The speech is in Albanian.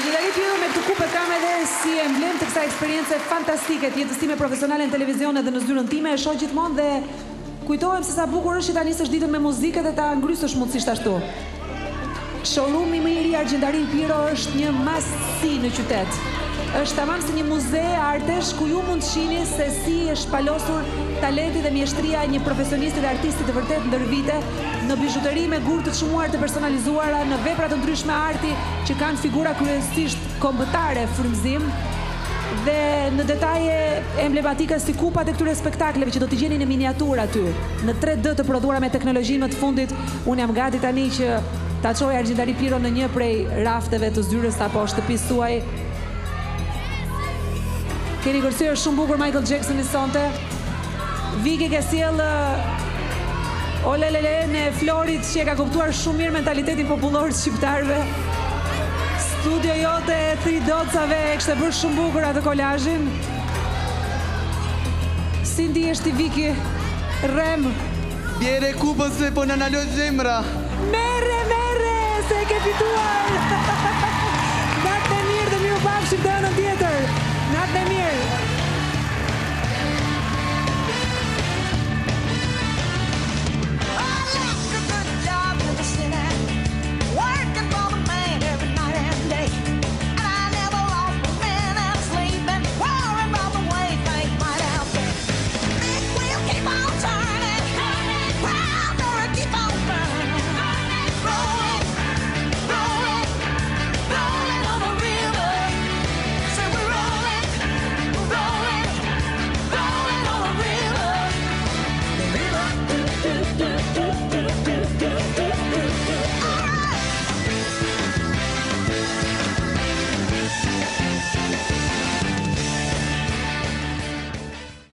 Argjendari Piro me këtë kupë kam edhe si emblem të kësaj eksperience fantastike të jetës time profesionale në televizion edhe në zyrën time, e shoh gjithmonë dhe kujtohem se sa bukur është që ta nisësh ditën me muzikë dhe ta ngrysësh mundësisht ashtu. Showroom-i më i ri Argjendari Piro është një masti në qytet. Është tamam si një muze artesh ku ju mund të shihni se si është shpalosur talenti dhe mjeshtria e një profesionisti dhe artisti të vërtet ndër vite, në bizhuteri me gur të çmuar të personalizuara, në vepra të ndryshme arti që kanë figura kryesisht kombëtare frymëzim dhe në detaje emblematike si kupat e këtyre spektakleve që do t'i gjeni në miniatur aty, në 3D të prodhuara me teknologjinë më të fundit. Unë jam gati tani që ta çoj Argjendari Piro në një prej rafteve të zyrës apo shtëpisë suaj. Keni kërcyer shumë bukur Michael Jackson i sonte. Viki ke sjell olelele në Florit që e ka kuptuar shumë mirë mentalitetin popullor të shqiptarëve. Studio jote e 3 docave e kishte bërë shumë bukur atë kolazhin. Si ndihesh ti Viki? Rem. Bjere kupën se po në analoj zemra. Merre, se e ke fituar. Natë e mirë dhe miru pafshim të anën tjetër. Natë e mirë.